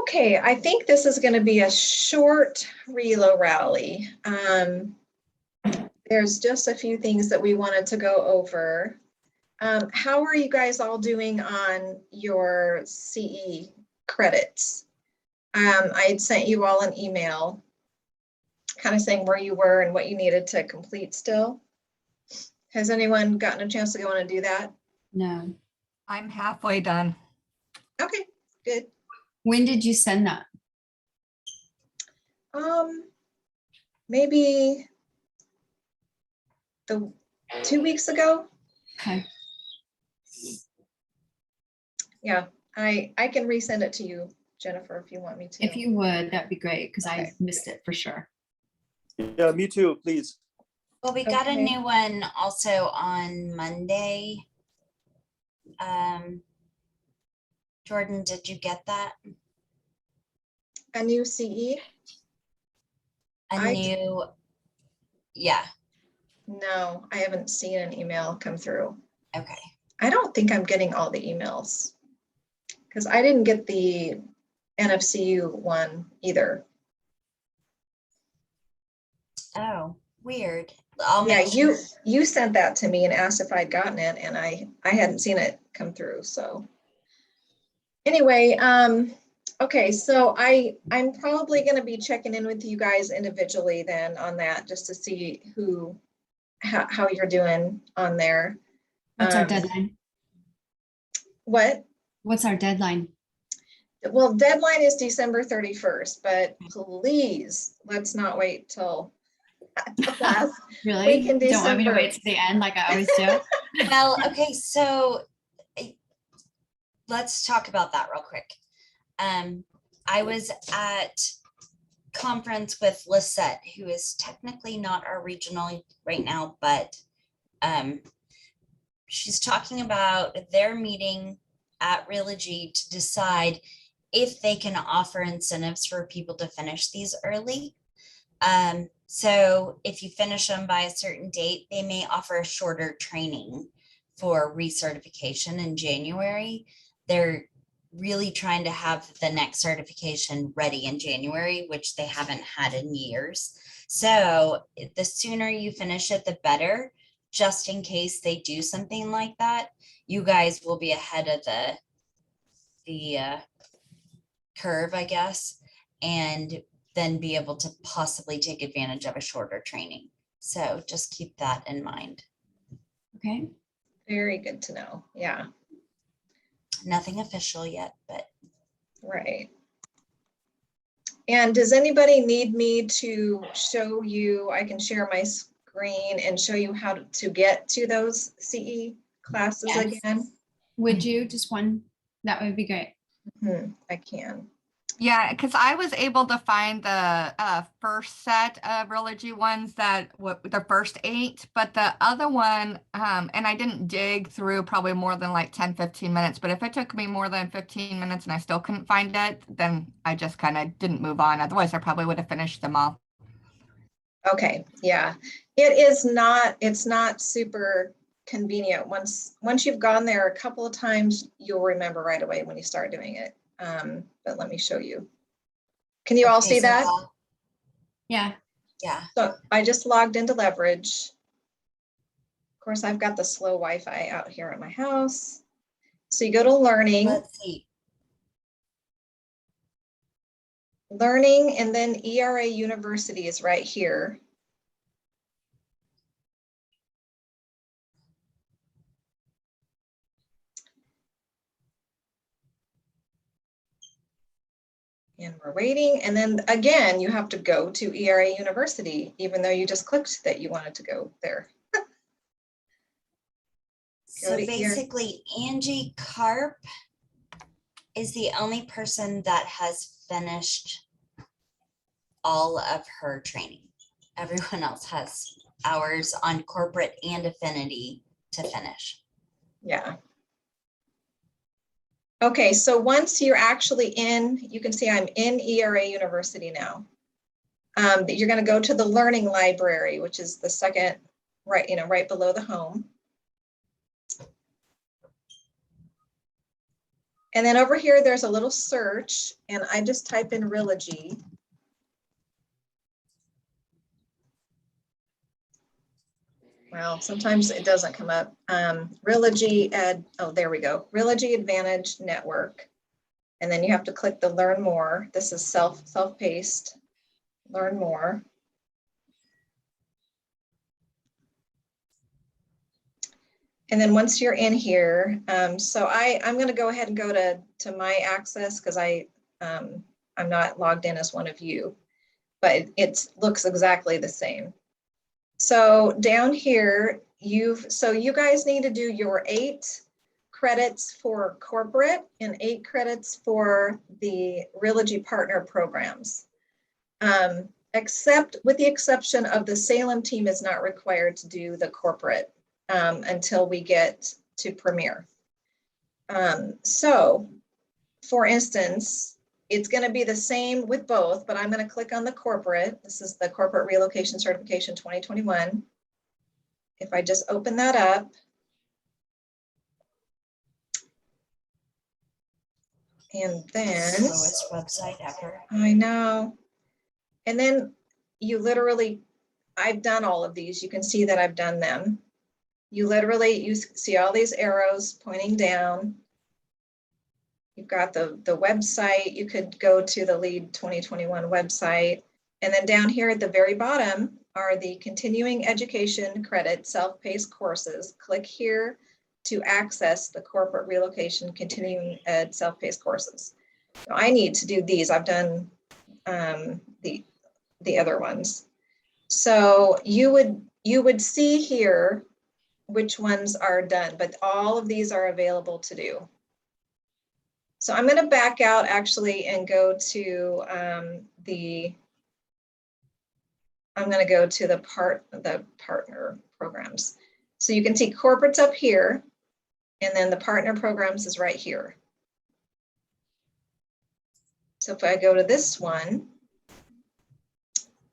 Okay, I think this is going to be a short Relo rally. There's just a few things that we wanted to go over. How are you guys all doing on your CE credits? I had sent you all an email kind of saying where you were and what you needed to complete still. Has anyone gotten a chance to go on and do that? No. I'm halfway done. Okay, good. When did you send that? Maybe 2 weeks ago. Okay. Yeah, I can resend it to you, Jennifer, if you want me to. If you would, that'd be great, because Okay. I missed it for sure. Yeah, me too, please. Well, we got a Okay. new one also on Monday. Jordan, did you get that? A new CE? Yeah, No, I haven't seen an email come through. okay. I don't think I'm getting all the emails because I didn't get the NFCU one either. Oh, weird. I'll Yeah, make sure. you sent that to me and asked if I'd gotten it, and I hadn't seen it come through. So anyway, okay, so I'm probably going to be checking in with you guys individually then on that, just to see how you're doing on there. What's our deadline? What? What's our deadline? Well, deadline is December 31st, but please let's not wait till last Really? week in Don't want me to December. wait to the end like I always do? Well, okay, so let's talk about that real quick. I was at conference with Lisette, who is technically not our regional right now, but she's talking about their meeting at Relogy to decide if they can offer incentives for people to finish these early. So if you finish them by a certain date, they may offer a shorter training for recertification in January. They're really trying to have the next certification ready in January, which they haven't had in years. So the sooner you finish it, the better, just in case they do something like that. You guys will be ahead of the curve, I guess, and then be able to possibly take advantage of a shorter training. So just keep that in mind. Okay. Very good to know. Yeah, Nothing official yet, but right. And does anybody need me to show you, I can share my screen and show you how to get to those CE classes Yes. again? Would you just one? That would be great. I can. Yeah, because I was able to find the first set of Relogy ones the first 8, but the other one, and I didn't dig through probably more than like 10, 15 minutes, but if it took me more than 15 minutes and I still couldn't find it, then I just kind of didn't move on. Otherwise, I probably would have finished them all. Okay, yeah. It's not super convenient. Once you've gone there a couple of times, you'll remember right away when you start doing it. But let me show you. Can you all okay, see so that? Yeah. yeah. So I just logged into Leverage. Of course, I've got the slow Wi-Fi out here at my house. So you go to Learning, Let's see. and then ERA University is right here. And we're waiting. And then again, you have to go to ERA University, even though you just clicked that you wanted to go there. So to here. basically, Angie Karp is the only person that has finished all of her training. Everyone else has hours on corporate and affinity to finish. Yeah. Okay, so once you're actually in, you can see I'm in ERA University now. You're going to go to the Learning Library, which is the second, right below the home. And then over here, there's a little search, and I just type in Relogy. Well, sometimes it doesn't come up. Relogy oh, there we go. Relogy Advantage Network. And then you have to click the Learn More. This is self-paced. Learn More. And then once you're in here, so I'm going to go ahead and go to my access because I'm not logged in as one of you, but it looks exactly the same. So down here, you guys need to do your 8 credits for corporate and 8 credits for the Relogy partner programs. Except with the exception of the Salem team is not required to do the corporate until we get to Premier. So for instance, it's going to be the same with both, but I'm going to click on the corporate. This is the Corporate Relocation Certification 2021. If I just open that up, and then Slowest website ever. I know. And then you literally, I've done all of these. You can see that I've done them. You see all these arrows pointing down. You've got the website. You could go to the LEAD 2021 website. And then down here at the very bottom are the continuing education credit self-paced courses. Click here to access the corporate relocation continuing ed self-paced courses. So I need to do these. I've done the other ones. So you would see here which ones are done, but all of these are available to do. So I'm going to back out actually and go to I'm going to go to the partner programs. So you can see corporate's up here, and then the partner programs is right here. So if I go to this one,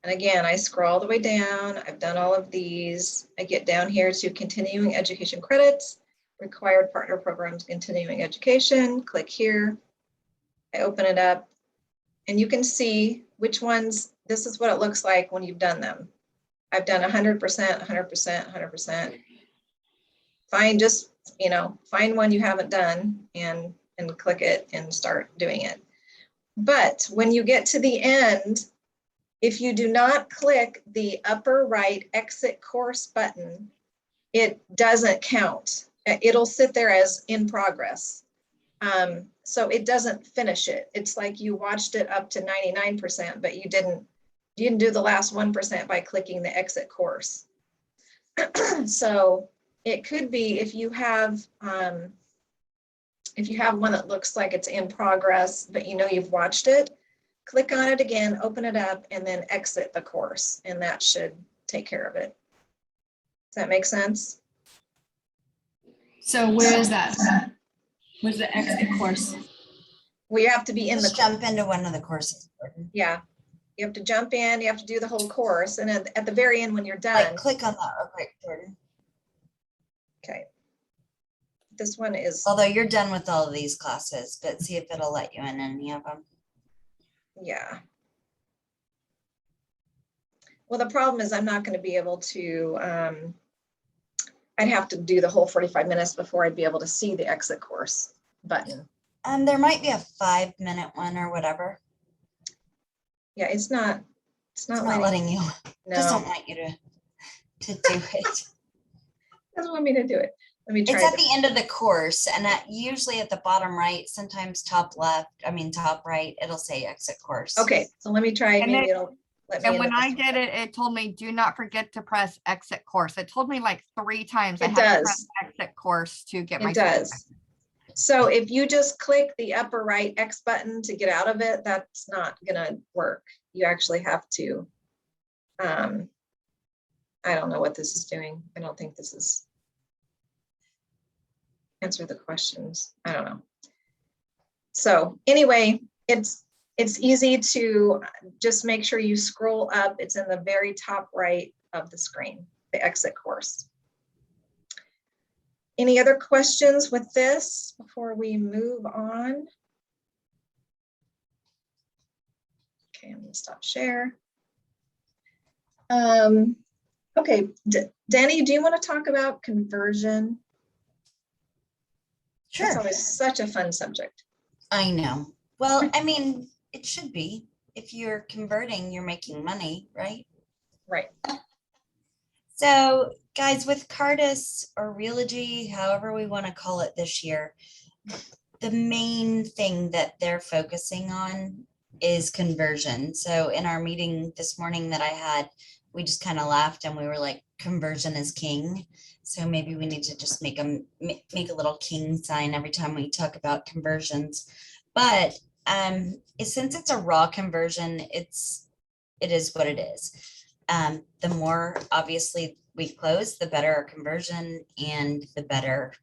and again, I scroll all the way down, I've done all of these. I get down here to continuing education credits, required partner programs, continuing education, click here. I open it up and you can see which ones, this is what it looks like when you've done them. I've done 100%, 100%, 100%. Find one you haven't done and click it and start doing it. But when you get to the end, if you do not click the upper right exit course button, it doesn't count. It'll sit there as in progress. So it doesn't finish it. It's like you watched it up to 99%, but you didn't do the last 1% by clicking the exit course. So it could be if you have one that looks like it's in progress, but you've watched it, click on it again, open it up, and then exit the course, and that should take care of it. Does that make sense? So where is that? Where's the exit course? We have to be in the, Just jump into one of the courses. Jordan. yeah. You have to jump in, you have to do the whole course, and at the very end when you're done. Like, click on that real quick, Jordan. Okay. This one is, Although you're done with all of these classes, but see if it'll let you in any of them. yeah. Well, the problem is I'm not going to be able to, I'd have to do the whole 45 minutes before I'd be able to see the exit course button. There might be a 5-minute one or whatever. Yeah, it's not It's not letting you. no, Just don't want you to do it. doesn't want me to do it. Let me try It's at this. the end of the course, and usually at the bottom right, sometimes top right, it'll say exit course. Okay, so let me try. And Maybe then- it'll let me. And in when the I first did one. it, it told me, do not forget to press exit course. It told me like 3 times I It had to does. press exit course to get my. It does. So if you just click the upper right X button to get out of it, that's not gonna work. You actually have to. I don't know what this is doing. I don't think this is. Answer the questions. I don't know. So anyway, it's easy to just make sure you scroll up. It's in the very top right of the screen, the exit course. Any other questions with this before we move on? Okay, I'm gonna stop share. Okay, Danny, do you want to talk about conversion? It's Sure. always such a fun subject. I know. Well, I mean, it should be. If you're converting, you're making money, right? Right. So, guys, with Cardis or Realogy, however we want to call it this year, the main thing that they're focusing on is conversion. So, in our meeting this morning that I had, we just kind of laughed and we were like, conversion is king. So maybe we need to just make a little king sign every time we talk about conversions. But since it's a raw conversion, it is what it is. The more obviously we close, the better our conversion and the better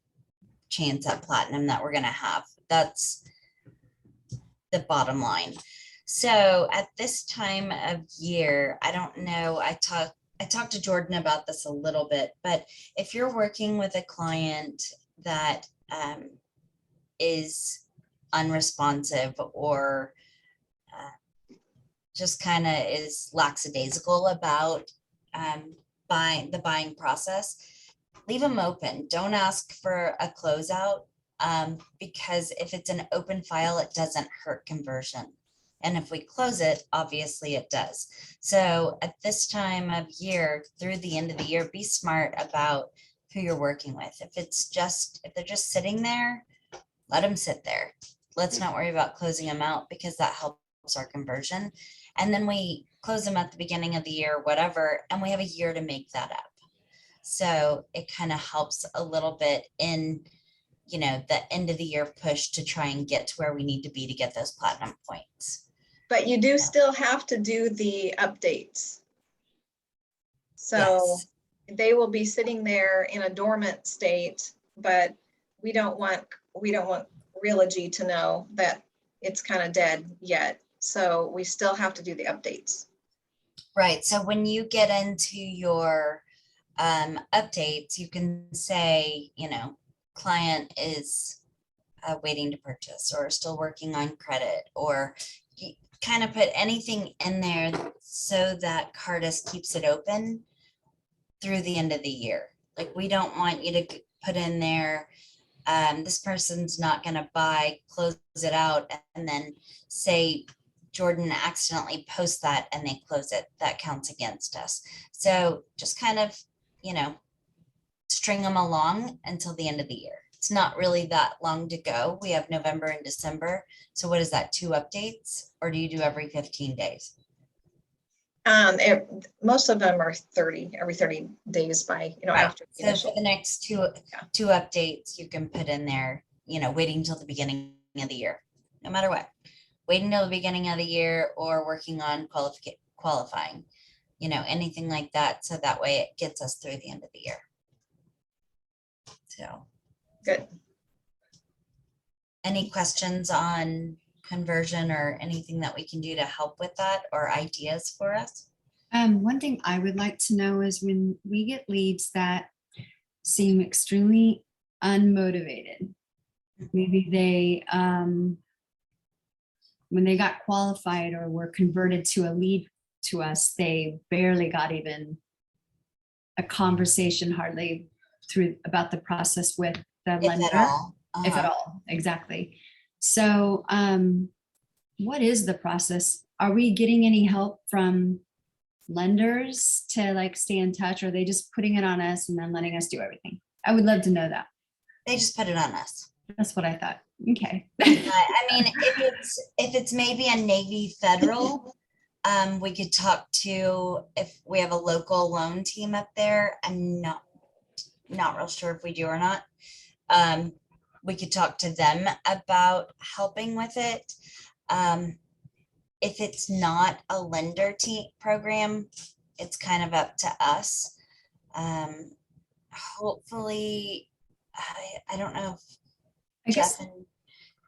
chance at platinum that we're going to have. That's the bottom line. So at this time of year, I don't know, I talked to Jordan about this a little bit, but if you're working with a client that is unresponsive or just kind of is lackadaisical about the buying process, leave them open. Don't ask for a closeout because if it's an open file, it doesn't hurt conversion. And if we close it, obviously it does. So at this time of year, through the end of the year, be smart about who you're working with. If they're just sitting there, let them sit there. Let's not worry about closing them out because that helps our conversion. And then we close them at the beginning of the year, whatever, and we have a year to make that up. So it kind of helps a little bit in, the end of the year push to try and get to where we need to be to get those platinum points. But you do still have to do the updates. So Yes. they will be sitting there in a dormant state, but we don't want Realogy to know that it's kind of dead yet. So we still have to do the updates. Right. So when you get into your updates, you can say, client is waiting to purchase or still working on credit, or you kind of put anything in there so that Cardis keeps it open through the end of the year. Like, we don't want you to put in there, this person's not going to buy, close it out, and then say Jordan accidentally posts that and they close it. That counts against us. So just kind of, string them along until the end of the year. It's not really that long to go. We have November and December. So what is that, 2 updates? Or do you do every 15 days? Most of them are every 30 days by, Right. after the So initial. for the next two updates, you can put in there, waiting until the beginning of the year, no matter what. Waiting until the beginning of the year or working on qualifying, anything like that. So that way it gets us through the end of the year. So. Good. Any questions on conversion or anything that we can do to help with that, or ideas for us? One thing I would like to know is when we get leads that seem extremely unmotivated, maybe they, when they got qualified or were converted to a lead to us, they barely got even a conversation hardly through about the process with the lender. If at all. If at all, exactly. So what is the process? Are we getting any help from lenders to stay in touch, or are they just putting it on us and then letting us do everything? I would love to know that. They just put it on us. That's what I thought. Okay. I mean, if it's maybe a Navy Federal, we could talk to, if we have a local loan team up there. I'm not real sure if we do or not. We could talk to them about helping with it. If it's not a lender team program, it's kind of up to us. Hopefully, I don't know if Jeff and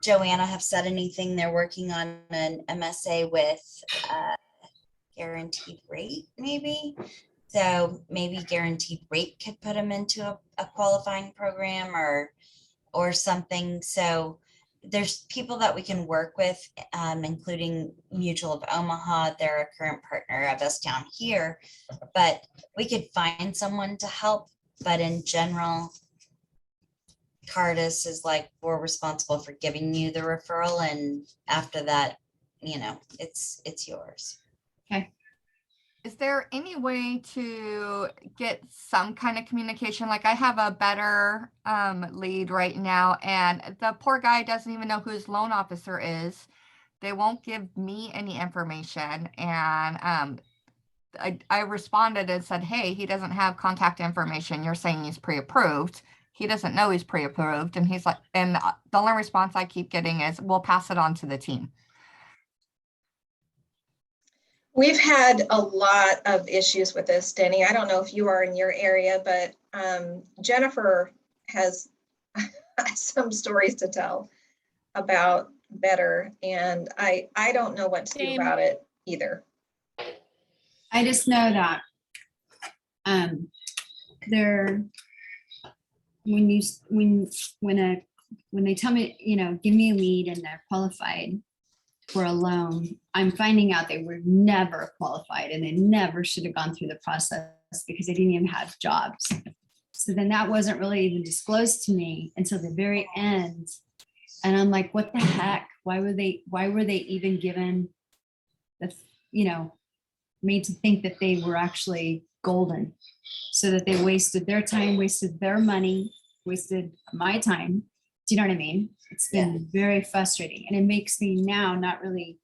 Joanna have said anything. They're working on an MSA with Guaranteed Rate, maybe. So maybe guaranteed rate could put them into a qualifying program or something. So there's people that we can work with, including Mutual of Omaha. They're a current partner of us down here, but we could find someone to help. But in general, Cardis is like, we're responsible for giving you the referral. And after that, it's yours. Okay. Is there any way to get some kind of communication? Like I have a better lead right now, and the poor guy doesn't even know who his loan officer is. They won't give me any information. And I responded and said, hey, he doesn't have contact information. You're saying he's pre-approved. He doesn't know he's pre-approved. And he's like, and the only response I keep getting is, we'll pass it on to the team. We've had a lot of issues with this, Denny. I don't know if you are in your area, but Jennifer has some stories to tell about Better, and I don't know what to do Same. about it either. I just know that they're when they tell me, give me a lead and they're qualified for a loan, I'm finding out they were never qualified and they never should have gone through the process because they didn't even have jobs. So then that wasn't really even disclosed to me until the very end. And I'm like, what the heck? Why were they even given made to think that they were actually golden, so that they wasted their time, wasted their money, wasted my time. Do you know what I mean? It's been very frustrating, and it makes me now not really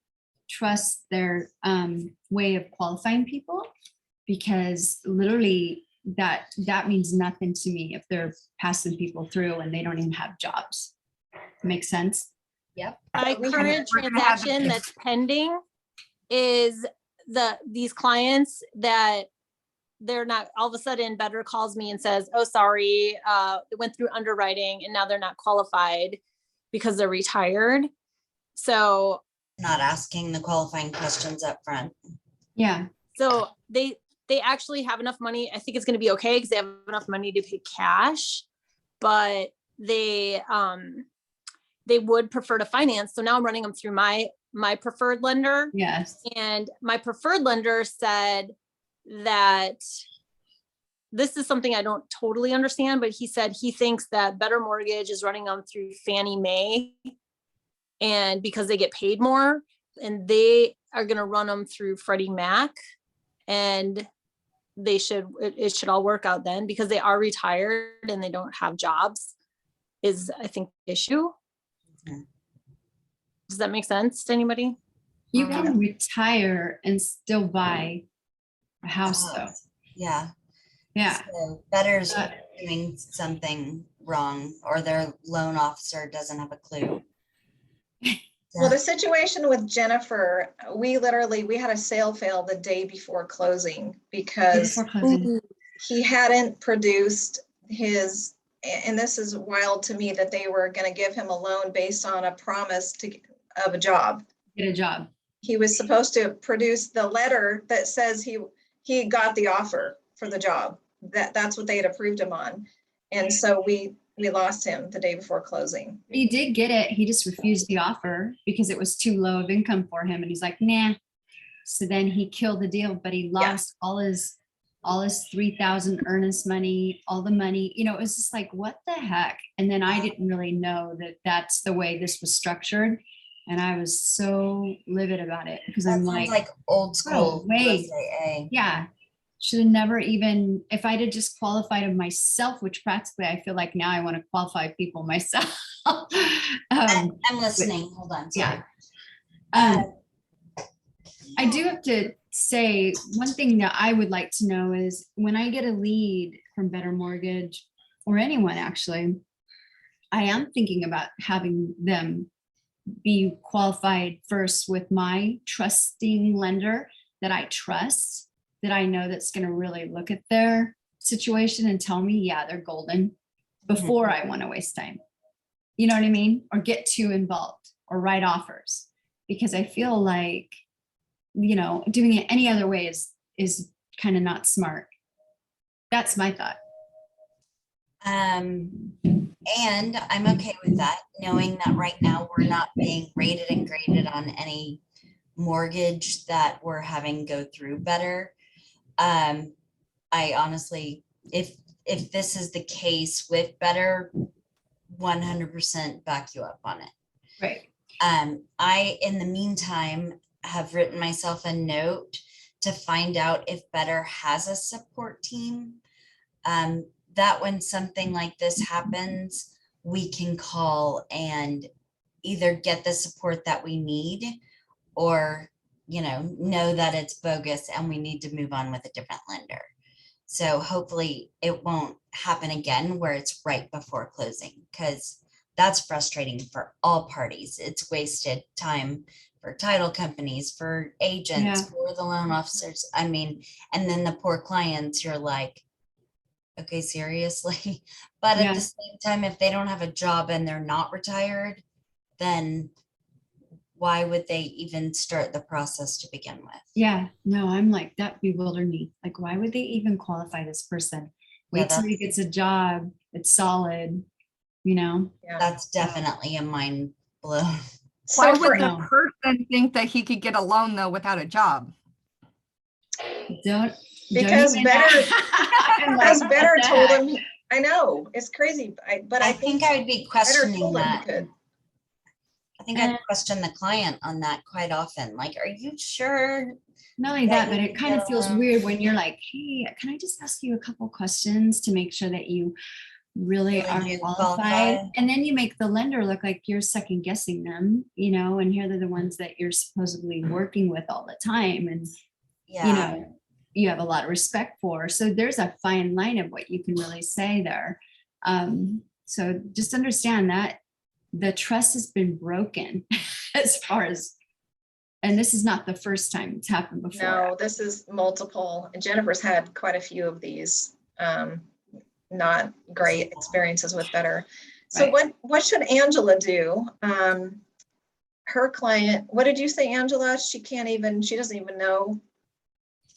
trust their way of qualifying people, because literally that means nothing to me if they're passing people through and they don't even have jobs. Makes sense? Yep. My We current we're gonna have transaction the- that's pending is these clients that they're not, all of a sudden Better calls me and says, oh, sorry, it went through underwriting and now they're not qualified because they're retired. So Not asking the qualifying questions up front. Yeah. they actually have enough money. I think it's going to be okay because they have enough money to pay cash, but they would prefer to finance. So now I'm running them through my preferred lender. Yes. And my preferred lender said that this is something I don't totally understand, but he said he thinks that Better Mortgage is running them through Fannie Mae, and because they get paid more, and they are going to run them through Freddie Mac, and it should all work out then, because they are retired and they don't have jobs is, I think, the issue. Mhm. Does that make sense to anybody? You can retire and still buy a house though. Yeah. Yeah. So Better's Uh, doing something wrong, or their loan officer doesn't have a clue. Well, the situation with Jennifer, we had a sale fail the day before closing because Before closing. he hadn't produced his, and this is wild to me, that they were going to give him a loan based on a promise of a job. Get a job. He was supposed to produce the letter that says he got the offer for the job. That's what they had approved him on. And so we lost him the day before closing. He did get it. He just refused the offer because it was too low of income for him. And he's like, nah. So then he killed the deal, but he lost all his 3,000 earnest money, all the money, it was just like, what the heck? And then I didn't really know that that's the way this was structured. And I was so livid about it because That I'm sounds like, like old school wait. USAA. yeah, should have never even, if I'd have just qualified of myself, which practically I feel like now I want to qualify people myself. I'm listening. Hold on. Sorry. Yeah. I do have to say, one thing that I would like to know is when I get a lead from Better Mortgage or anyone actually, I am thinking about having them be qualified first with my trusting lender that I trust, that I know that's going to really look at their situation and tell me, yeah, they're golden, before I want to waste time. You know what I mean? Or get too involved or write offers, because I feel like, doing it any other way is kind of not smart. That's my thought. And I'm okay with that, knowing that right now we're not being rated and graded on any mortgage that we're having go through better. I honestly, if this is the case with better, 100% back you up on it. Right. I, in the meantime, have written myself a note to find out if Better has a support team. That when something like this happens, we can call and either get the support that we need or, know that it's bogus and we need to move on with a different lender. So hopefully it won't happen again where it's right before closing, because that's frustrating for all parties. It's wasted time for title companies, for agents, Yeah. for the loan officers. I mean, and then the poor clients, you're like, okay, seriously. But Yeah. at the same time, if they don't have a job and they're not retired, then why would they even start the process to begin with? Yeah, no, I'm like, that bewildered me. Like, why would they even qualify this person? Yeah, Wait till he gets a job, it's solid, Yeah. That's definitely a mind blow. Why So would for, the No. person think that he could get a loan though without a job? Don't. Because even- Better- I'm like, because what Better the told heck? him, I know, it's crazy, but I think I would be Better questioning told him he that. could. I think I'd question the client on that quite often. Like, are you sure? Not only that that, but you it can kind of get feels along. weird when you're like, hey, can I just ask you a couple questions to make sure that you really Really are do qualified? qualify? And then you make the lender look like you're second guessing them, and here they're the ones that you're supposedly working with all the time. And, Yeah, you have a lot of respect for. So there's a fine line of what you can really say there. So just understand that the trust has been broken as far as, and this is not the first time it's happened before. No, this is multiple. And Jennifer's had quite a few of these not great experiences with Better. So Right. what should Angela do? Her client, what did you say, Angela? She doesn't even know.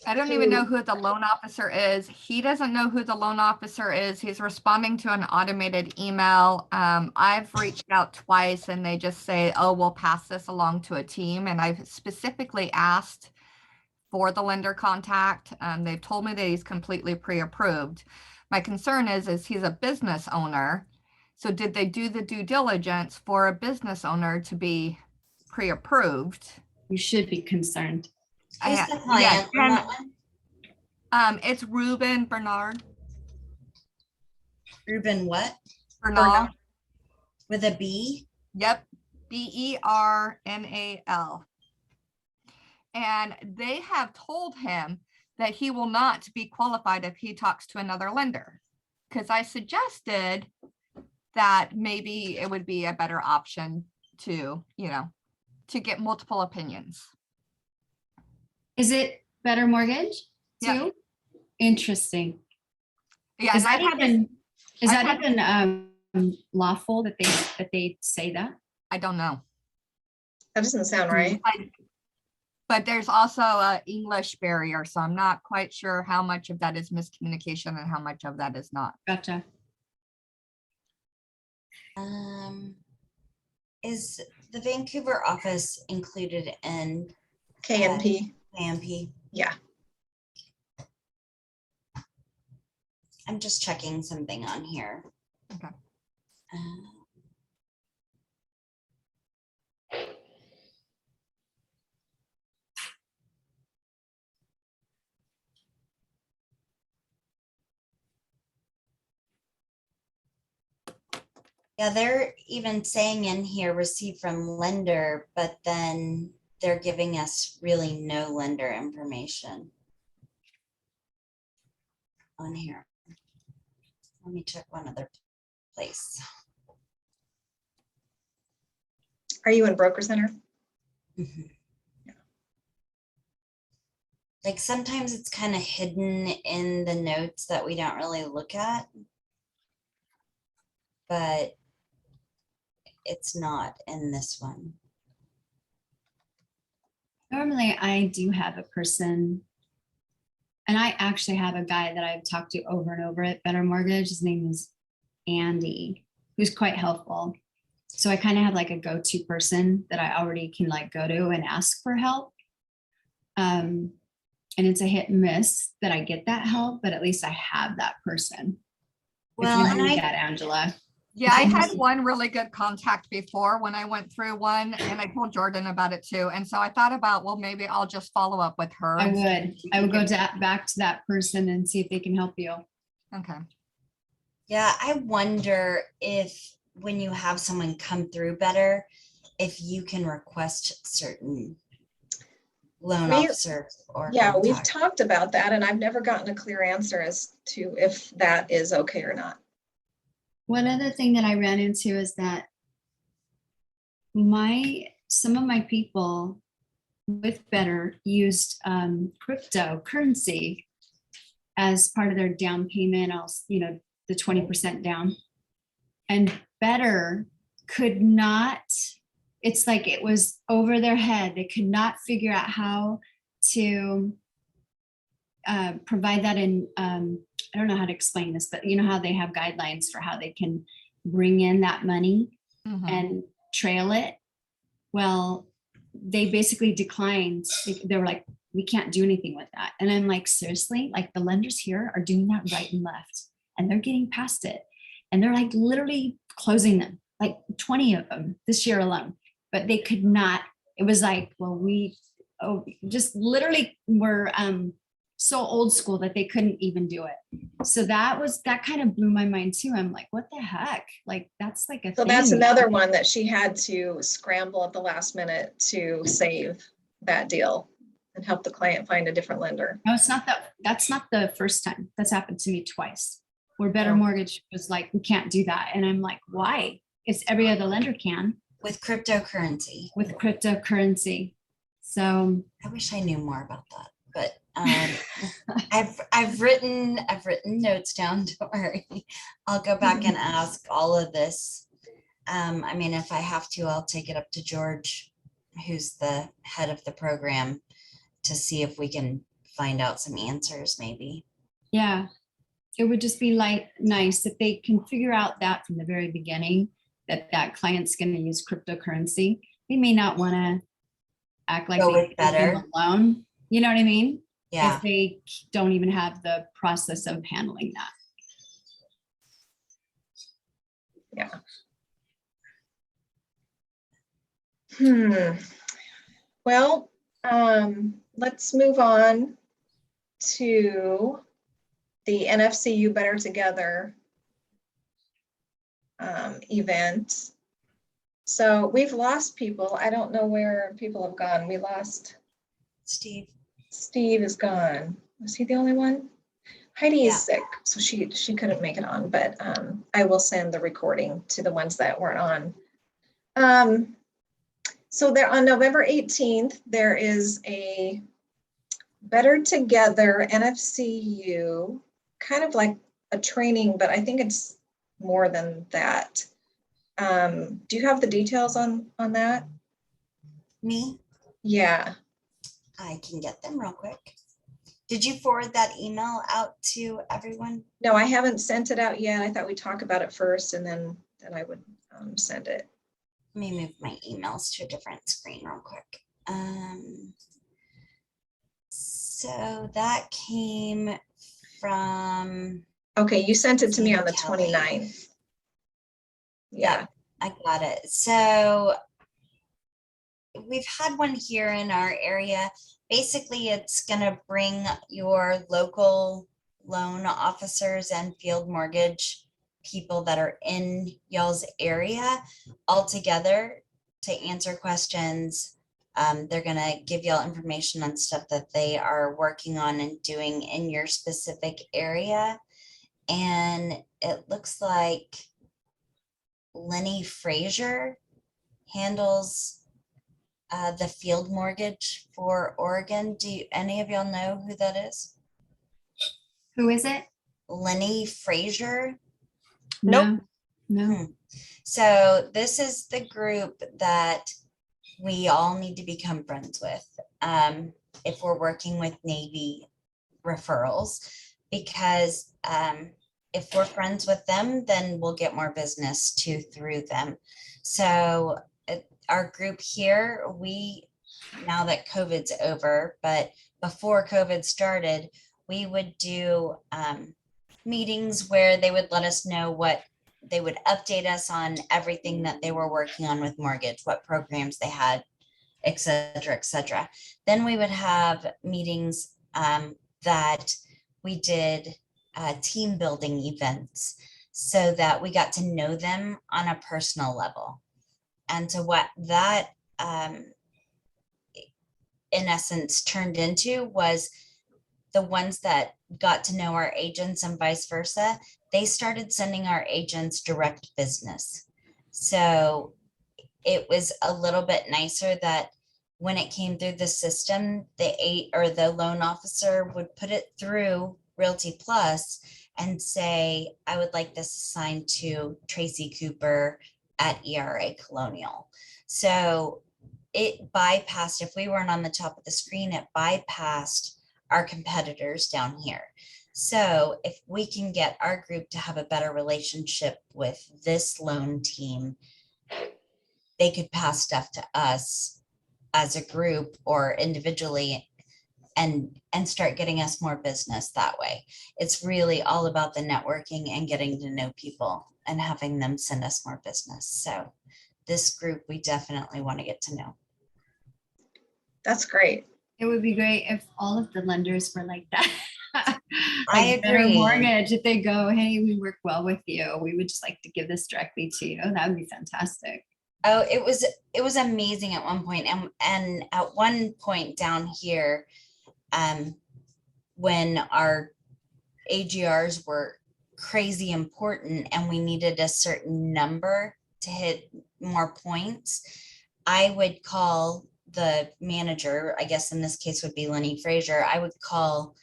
I don't even know who the loan officer is. He doesn't know who the loan officer is. He's responding to an automated email. I've reached out twice and they just say, oh, we'll pass this along to a team. And I've specifically asked for the lender contact. They've told me that he's completely pre-approved. My concern is he's a business owner. So did they do the due diligence for a business owner to be pre-approved? You should be concerned. who's I- the client yeah, on and- that one? It's Ruben Bernard. Ruben what? Bernal. With a B? Yep. Bernal. And they have told him that he will not be qualified if he talks to another lender. Because I suggested that maybe it would be a better option to get multiple opinions. Is it Better Mortgage Yeah. too? Interesting. Yeah. Is and that I've had this- even, is I've that had- even lawful that they say that? I don't know. That doesn't sound right. But there's also a English barrier, so I'm not quite sure how much of that is miscommunication and how much of that is not. Gotcha. Is the Vancouver office included in KNP. AMP? Yeah. I'm just checking something on here. Okay. Yeah, they're even saying in here received from lender, but then they're giving us really no lender information on here. Let me check one other place. Are you in Broker Center? Mhm. Like sometimes it's kind of hidden in the notes that we don't really look at. But it's not in this one. Normally I do have a person And I actually have a guy that I've talked to over and over at Better Mortgage. His name is Andy, who's quite helpful. So I kind of have like a go-to person that I already can like go to and ask for help. And it's a hit and miss that I get that help, but at least I have that person. Well, If you and need I, that, Angela. Yeah, I had one really good contact before when I went through one, and I told Jordan about it too. And so I thought about, well, maybe I'll just follow up with her. I and see if would. she I can would go get- to, back to that person and see if they can help you. Okay. yeah, I wonder if when you have someone come through better, if you can request certain loan We- officer or Yeah, we've contact. talked about that and I've never gotten a clear answer as to if that is okay or not. One other thing that I ran into is that some of my people with Better used cryptocurrency as part of their down payment, the 20% down. And Better could not, it's like it was over their head. They could not figure out how to provide that in, I don't know how to explain this, but you know how they have guidelines for how they can bring in that money Mhm. and trail it. Well, they basically declined. They were like, we can't do anything with that. And I'm like, seriously, like the lenders here are doing that right and left, and they're getting past it. And they're like literally closing them, like 20 of them this year alone. But they could not, it was like, well, we just literally were so old school that they couldn't even do it. So that kind of blew my mind too. I'm like, what the heck? Like, that's like a So thing that's now. another one that she had to scramble at the last minute to save that deal and help the client find a different lender. No, it's not that. That's not the first time. That's happened to me twice. Where Better Oh. Mortgage was like, we can't do that. And I'm like, why? It's every other lender can With cryptocurrency. with cryptocurrency. So I wish I knew more about that, but I've written notes down. Don't worry. I'll go back and ask all of this. I mean, if I have to, I'll take it up to George, who's the head of the program, to see if we can find out some answers maybe. yeah, it would just be like nice if they can figure out that from the very beginning, that client's going to use cryptocurrency. They may not want to act like Go they with can give Better. a loan. You know what I mean? Yeah. If they don't even have the process of handling that. Well, let's move on to the NFCU Better Together event. So we've lost people. I don't know where people have gone. We lost, Steve. Steve is gone. Was he the only one? Heidi Yeah. is sick, so she couldn't make it on, but I will send the recording to the ones that weren't on. So there on November 18th, there is a Better Together NFCU, kind of like a training, but I think it's more than that. Do you have the details on that? Me? Yeah. I can get them real quick. Did you forward that email out to everyone? No, I haven't sent it out yet. I thought we'd talk about it first and then I would send it. Let me move my emails to a different screen real quick. So that came from, Okay, you sent it to me Sam on the Kelly. 29th. Yeah. Yep, I got it. So we've had one here in our area. Basically, it's gonna bring your local loan officers and field mortgage people that are in y'all's area all together to answer questions. They're gonna give y'all information on stuff that they are working on and doing in your specific area. And it looks like Lenny Frazier handles the field mortgage for Oregon. Do any of y'all know who that is? Who is it? Lenny Frazier. Nope. No. So this is the group that we all need to become friends with if we're working with Navy referrals because if we're friends with them, then we'll get more business too through them. So our group here, now that COVID's over, but before COVID started, we would do meetings where they would let us know they would update us on everything that they were working on with mortgage, what programs they had, et cetera, et cetera. Then we would have meetings that we did team building events so that we got to know them on a personal level. And so what that in essence turned into was the ones that got to know our agents and vice versa, they started sending our agents direct business. So it was a little bit nicer that when it came through the system, the loan officer would put it through Realty Plus and say, I would like this assigned to Tracy Cooper at ERA Colonial. So it bypassed, if we weren't on the top of the screen, it bypassed our competitors down here. So if we can get our group to have a better relationship with this loan team, they could pass stuff to us as a group or individually and start getting us more business that way. It's really all about the networking and getting to know people and having them send us more business. So this group, we definitely want to get to know. That's great. It would be great if all of the lenders were like that. I Better agree. Mortgage, if they go, hey, we work well with you, we would just like to give this directly to you. That would be fantastic. Oh, it was amazing at one point. And at one point down here, when our AGRs were crazy important and we needed a certain number to hit more points, I would call the manager, I guess in this case would be Lenny Frazier, I would call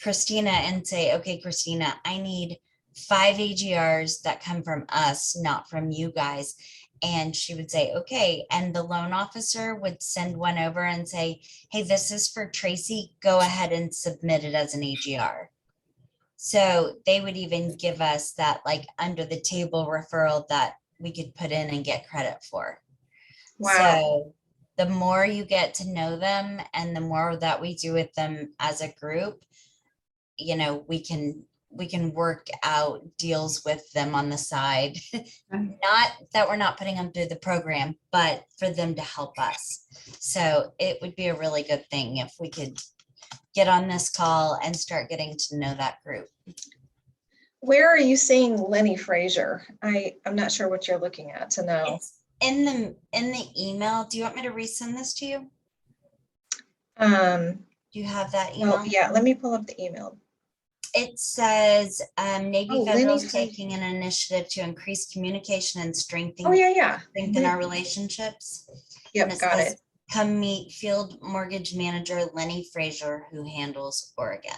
Christina and say, okay, Christina, I need 5 AGRs that come from us, not from you guys. And she would say, okay. And the loan officer would send one over and say, hey, this is for Tracy. Go ahead and submit it as an AGR. So they would even give us that like under the table referral that we could put in and get credit for. Wow. So the more you get to know them and the more that we do with them as a group, you know, we can work out deals with them on the side. Not that we're not putting them through the program, but for them to help us. So it would be a really good thing if we could get on this call and start getting to know that group. Where are you seeing Lenny Frazier? I'm not sure what you're looking at to know. It's in the email. Do you want me to resend this to you? Do Do you have that email? yeah, let me pull up the email. It says Navy Oh, Federal Lenny is Frazier. taking an initiative to increase communication and strengthen Oh, yeah. our relationships. Yep, And got says, it. come meet field mortgage manager Lenny Frazier, who handles Oregon.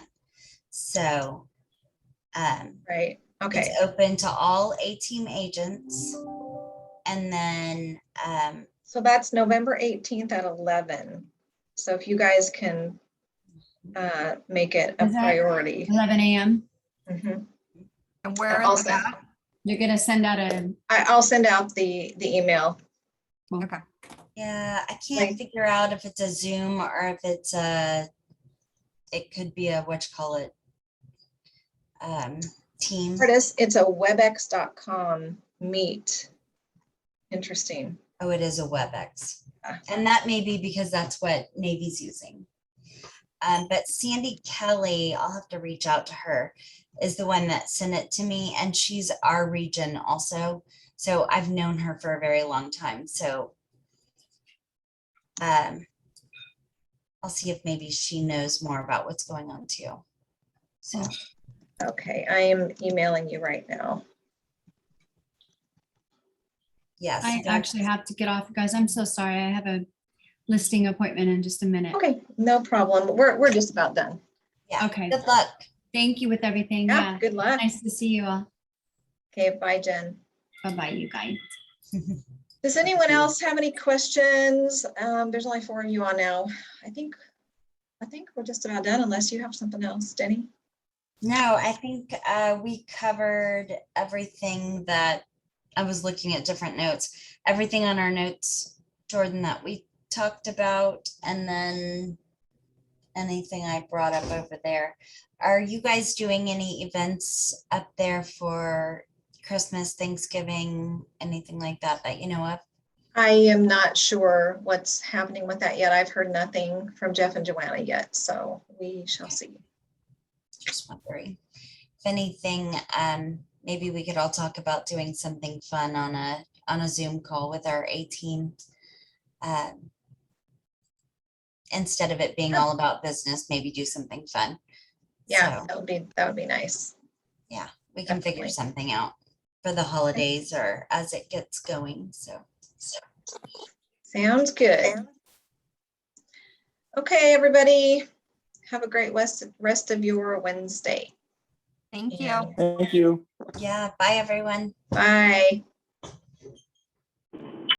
So Right, okay. it's open to all A-team agents. And then So that's November 18th at 11. So if you guys can make it a Is that priority. 11 a.m. Mhm. And where I'll is it send- at? You're gonna send out I'll send out the email. Okay. yeah, I can't Like- figure out if it's a Zoom or if it's it could be a whatchamacallit team. Curtis, it's a webex.com meet. Interesting. Oh, it is a WebEx. Ah. And that may be because that's what Navy's using. But Sandy Kelly, I'll have to reach out to her, is the one that sent it to me, and she's our region also. So I've known her for a very long time. So I'll see if maybe she knows more about what's going on too. So Okay, I am emailing you right now. yes. I actually have to get off, guys. I'm so sorry. I have a listing appointment in just a minute. Okay, no problem. We're just about done. Yeah. Okay. Good luck. Thank you with everything. Yeah, Yeah. good luck. Nice to see you all. Okay, bye, Jen. Bye-bye, you guys. Does anyone else have any questions? There's only 4 of you on now. I think I think we're just about done unless you have something else, Denny. No, I think we covered everything that I was looking at different notes, everything on our notes, Jordan, that we talked about, and then anything I brought up over there. Are you guys doing any events up there for Christmas, Thanksgiving, anything like that that you know of? I am not sure what's happening with that yet. I've heard nothing from Jeff and Joanna yet, so we shall see. Just wondering. If anything, maybe we could all talk about doing something fun on a Zoom call with our A team. Instead of it being all about business, maybe do something fun. Yeah, So, that would be nice. yeah, we can figure Definitely. something out for the holidays or as it gets going. So. Sounds good. Okay, everybody, have a great rest of your Wednesday. Thank you. And Thank you. Yeah, bye everyone. bye.